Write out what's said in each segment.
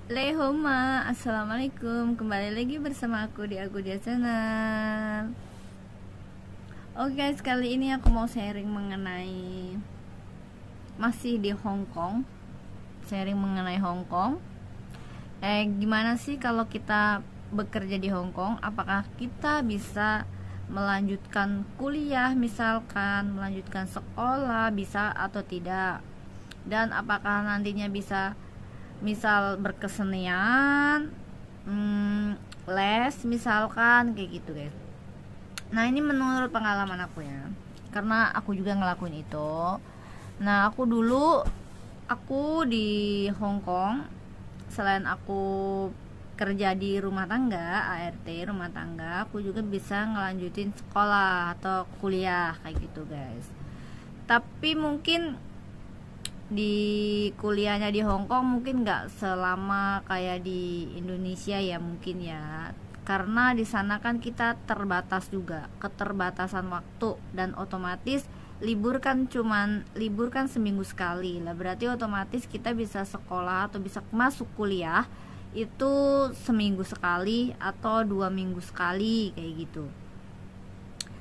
Lehoma, assalamualaikum. Kembali lagi bersama aku di Agudia Channel. Oke guys, kali ini aku mau sharing mengenai masih di Hong Kong. Sharing mengenai Hong Kong. Gimana sih kalau kita bekerja di Hong Kong? Apakah kita bisa melanjutkan kuliah, misalkan melanjutkan sekolah, bisa atau tidak? Dan apakah nantinya bisa misal berkesenian, les misalkan kayak gitu guys. Nah ini menurut pengalaman aku ya, karena aku juga ngelakuin itu. Nah aku di Hong Kong, selain aku kerja di rumah tangga, ART rumah tangga, aku juga bisa ngelanjutin sekolah atau kuliah kayak gitu guys. Tapi mungkin di kuliahnya di Hong Kong mungkin nggak selama kayak di Indonesia ya, mungkin ya, karena di sana kan kita terbatas juga, keterbatasan waktu, dan otomatis libur kan seminggu sekali lah, berarti otomatis kita bisa sekolah atau bisa masuk kuliah itu seminggu sekali atau 2 minggu sekali kayak gitu,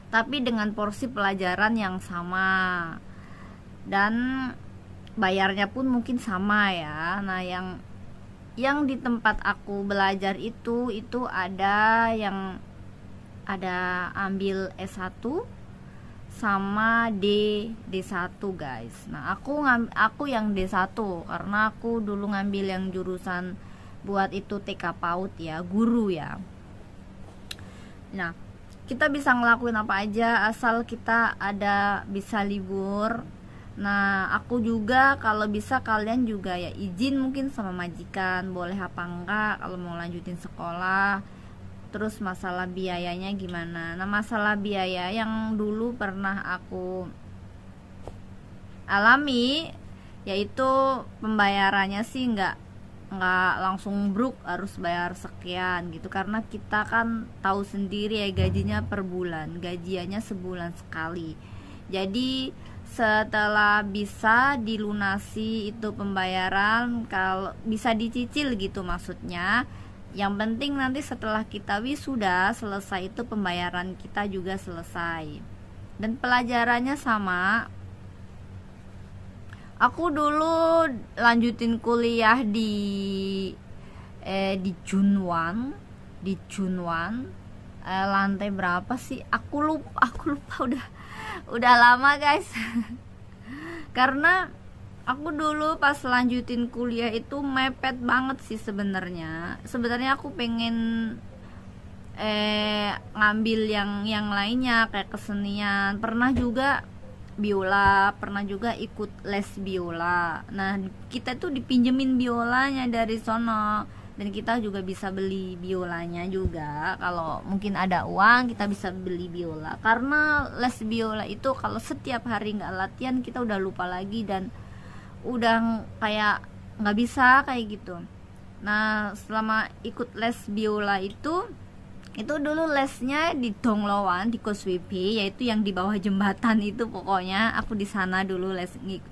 tapi dengan porsi pelajaran yang sama dan bayarnya pun mungkin sama ya. Nah yang di tempat aku belajar itu ada yang ambil S1 sama D1 guys. Nah aku yang D1 karena aku dulu ngambil yang jurusan buat itu TK PAUD ya, guru ya. Nah kita bisa ngelakuin apa aja asal kita bisa libur. Nah aku juga kalau bisa kalian juga ya izin mungkin sama majikan boleh apa enggak kalau mau lanjutin sekolah. Terus masalah biayanya gimana? Nah masalah biaya yang dulu pernah aku alami yaitu pembayarannya sih nggak langsung bruk harus bayar sekian gitu, karena kita kan tahu sendiri ya gajinya per bulan, gajiannya sebulan sekali. Jadi setelah bisa dilunasi itu pembayaran, kalau bisa dicicil gitu maksudnya, yang penting nanti setelah kita wisuda selesai itu pembayaran kita juga selesai. Dan pelajarannya sama. Aku dulu lanjutin kuliah di Junwan, lantai berapa sih? Aku lupa udah lama guys. Karena aku dulu pas lanjutin kuliah itu mepet banget sih sebenarnya aku pengen ngambil yang lainnya kayak kesenian, pernah juga biola, pernah juga ikut les biola. Nah kita tuh dipinjemin biolanya dari sono, dan kita juga bisa beli biolanya juga. Kalau mungkin ada uang kita bisa beli biola, karena les biola itu kalau setiap hari nggak latihan kita udah lupa lagi dan udah kayak nggak bisa kayak gitu. Nah selama ikut les biola itu dulu lesnya di Donglowan, di Causeway Bay, yaitu yang di bawah jembatan itu. Pokoknya aku di sana dulu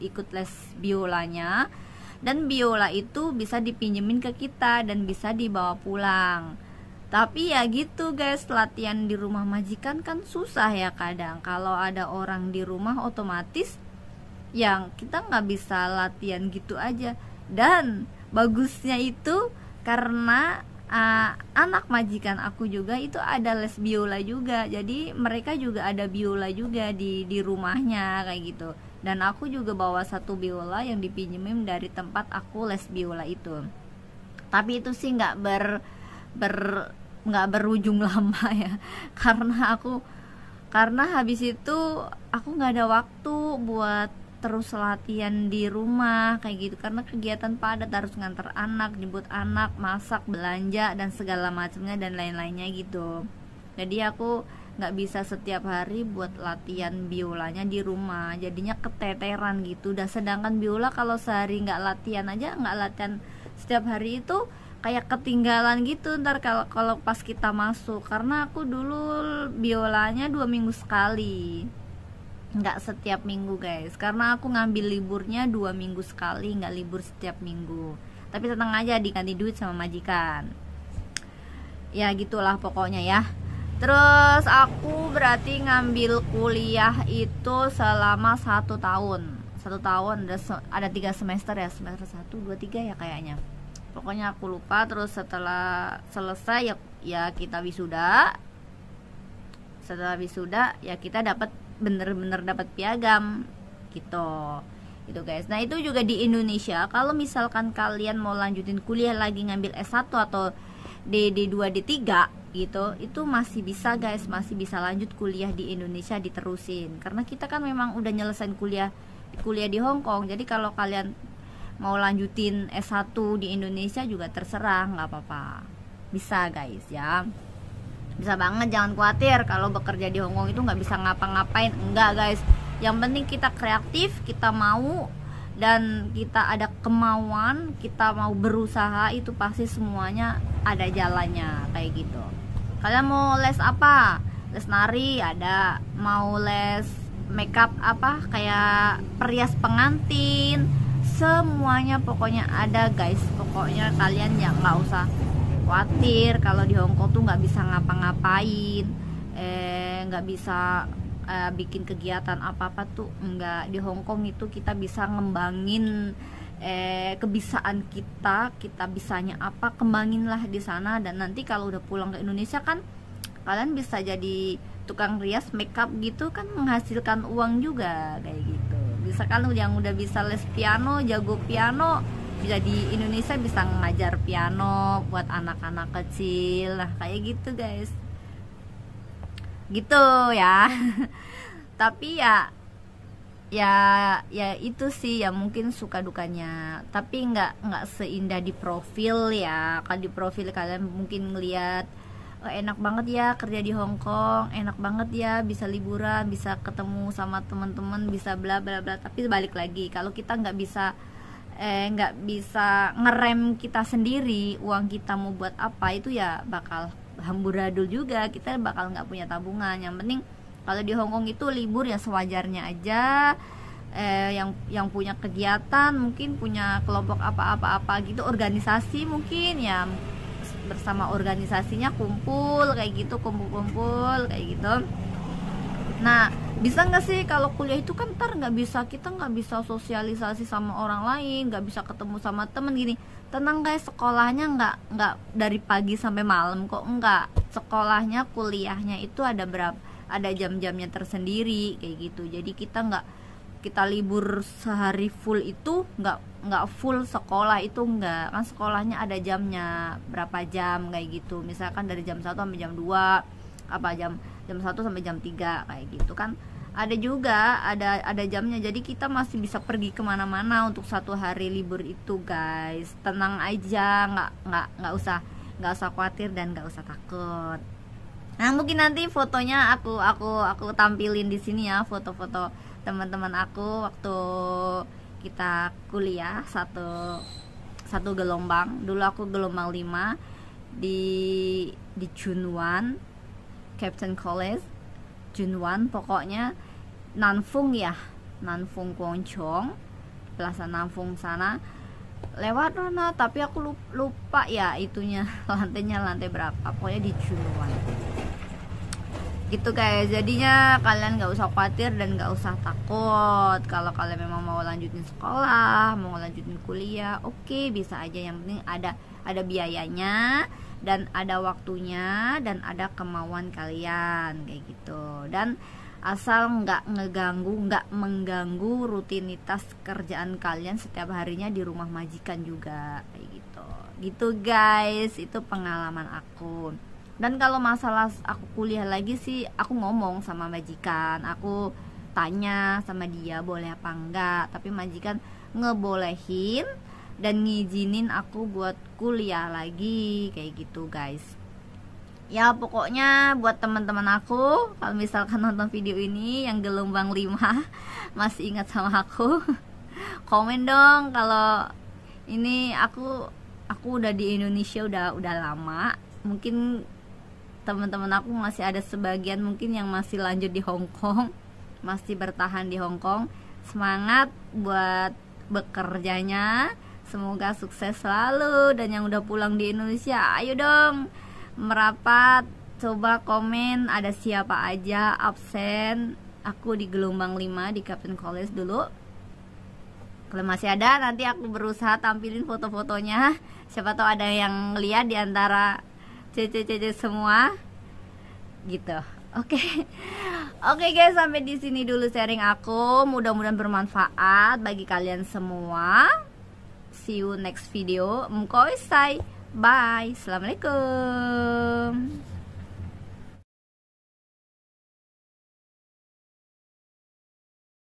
ikut les biolanya. Dan biola itu bisa dipinjemin ke kita dan bisa dibawa pulang. Tapi ya gitu guys, latihan di rumah majikan kan susah ya kadang. Kalau ada orang di rumah otomatis yang kita nggak bisa latihan gitu aja. Dan bagusnya itu karena anak majikan aku juga itu ada les biola juga, jadi mereka juga ada biola juga di rumahnya kayak gitu. Dan aku juga bawa satu biola yang dipinjemin dari tempat aku les biola itu. Tapi itu sih nggak berujung lama ya, karena habis itu aku nggak ada waktu buat terus latihan di rumah kayak gitu, karena kegiatan padat, harus nganter anak, jemput anak, masak, belanja dan segala macamnya dan lain-lainnya gitu. Jadi aku nggak bisa setiap hari buat latihan biolanya di rumah, jadinya keteteran gitu. Dan sedangkan biola kalau sehari nggak latihan setiap hari itu kayak ketinggalan gitu ntar kalau pas kita masuk, karena aku dulu biolanya 2 minggu sekali. nggak setiap minggu guys, karena aku ngambil liburnya 2 minggu sekali, nggak libur setiap minggu. Tapi tenang aja, diganti duit sama majikan. Ya gitulah pokoknya ya. Terus aku berarti ngambil kuliah itu selama 1 tahun. 1 tahun ada 3 semester ya, semester 1, 2, 3 ya kayaknya. Pokoknya aku lupa. Terus setelah selesai ya kita wisuda. Setelah wisuda ya kita dapat bener-bener dapat piagam gitu guys. Nah itu juga di Indonesia, kalau misalkan kalian mau lanjutin kuliah lagi ngambil S1 atau D2 D3 gitu, itu masih bisa guys, masih bisa lanjut kuliah di Indonesia, diterusin. Karena kita kan memang udah nyelesain kuliah di Hong Kong. Jadi kalau kalian mau lanjutin S1 di Indonesia juga terserah, nggak apa-apa, bisa guys ya, bisa banget. Jangan khawatir kalau bekerja di Hong Kong itu nggak bisa ngapa-ngapain, enggak guys. Yang penting kita kreatif, kita mau, dan kita ada kemauan, kita mau berusaha, itu pasti semuanya ada jalannya kayak gitu. Kalian mau les apa? Les nari ada, mau les makeup apa kayak perias pengantin, semuanya pokoknya ada guys. Pokoknya kalian ya nggak usah khawatir kalau di Hong Kong tuh nggak bisa ngapa-ngapain, nggak bisa bikin kegiatan apa-apa tuh enggak. Di Hong Kong itu kita bisa ngembangin kebiasaan kita bisanya apa, kembangin lah di sana. Dan nanti kalau udah pulang ke Indonesia kan kalian bisa jadi tukang rias makeup gitu kan, menghasilkan uang juga kayak gitu. Bisa kan yang udah bisa les piano, jago piano, bisa di Indonesia bisa ngajar piano buat anak-anak kecil. Nah kayak gitu guys, gitu ya. Tapi ya itu sih ya, mungkin suka dukanya. Tapi nggak seindah di profil ya. Kalau di profil kalian mungkin ngeliat enak banget ya kerja di Hong Kong, enak banget ya bisa liburan, bisa ketemu sama teman-teman, bisa bla bla bla. Tapi balik lagi, kalau kita nggak bisa ngerem kita sendiri, uang kita mau buat apa, itu ya bakal hamburadul juga, kita bakal nggak punya tabungan. Yang penting kalau di Hong Kong itu libur ya sewajarnya aja. Yang punya kegiatan mungkin punya kelompok apa gitu, organisasi mungkin ya bersama organisasinya kumpul kayak gitu, kumpul kayak gitu. Nah bisa nggak sih kalau kuliah itu kan ntar kita nggak bisa sosialisasi sama orang lain, nggak bisa ketemu sama temen gini. Tenang guys, sekolahnya nggak dari pagi sampai malam kok, enggak. Sekolahnya, kuliahnya itu ada jam-jamnya tersendiri kayak gitu. Jadi kita libur sehari full itu nggak full sekolah itu, enggak. Kan sekolahnya ada jamnya, berapa jam kayak gitu. Misalkan dari jam 1 sampai jam 2, jam 1 sampai jam 3 kayak gitu kan. Ada juga ada jamnya, jadi kita masih bisa pergi kemana-mana untuk 1 hari libur itu guys. Tenang aja, nggak usah khawatir dan nggak usah takut. Nah mungkin nanti fotonya aku tampilin di sini ya, foto-foto teman-teman aku waktu kita kuliah satu gelombang. Dulu aku gelombang 5 di Junwan Captain College Junwan, pokoknya Nanfung Kwongchong, Plaza Nanfung sana lewat mana, tapi aku lupa ya itunya lantai berapa, pokoknya di Junwan gitu guys. Jadinya kalian nggak usah khawatir dan nggak usah takut. Kalau kalian memang mau lanjutin sekolah, mau lanjutin kuliah, oke, bisa aja. Yang penting ada biayanya dan ada waktunya dan ada kemauan kalian kayak gitu. Dan asal nggak mengganggu rutinitas kerjaan kalian setiap harinya di rumah majikan juga kayak gitu guys. Itu pengalaman aku. Dan kalau masalah aku kuliah lagi sih, aku ngomong sama majikan, aku tanya sama dia boleh apa enggak, tapi majikan ngebolehin dan ngizinin aku buat kuliah lagi kayak gitu guys. Ya pokoknya buat teman-teman aku, kalau misalkan nonton video ini yang gelombang 5 masih ingat sama aku, komen dong. Kalau ini aku udah di Indonesia udah lama. Mungkin teman-teman aku masih ada sebagian mungkin yang masih lanjut di Hong Kong. masih bertahan di Hong Kong. Semangat buat bekerjanya, semoga sukses selalu. Dan yang udah pulang di Indonesia, ayo dong merapat, coba komen ada siapa aja absen. Aku di gelombang 5 di Captain College dulu. Kalau masih ada, nanti aku berusaha tampilin foto-fotonya. Siapa tahu ada yang lihat di antara cece-cece semua gitu. Oke. Oke guys, sampai di sini dulu sharing aku. Mudah-mudahan bermanfaat bagi kalian semua. See you next video. Mkoisai. Bye. Assalamualaikum.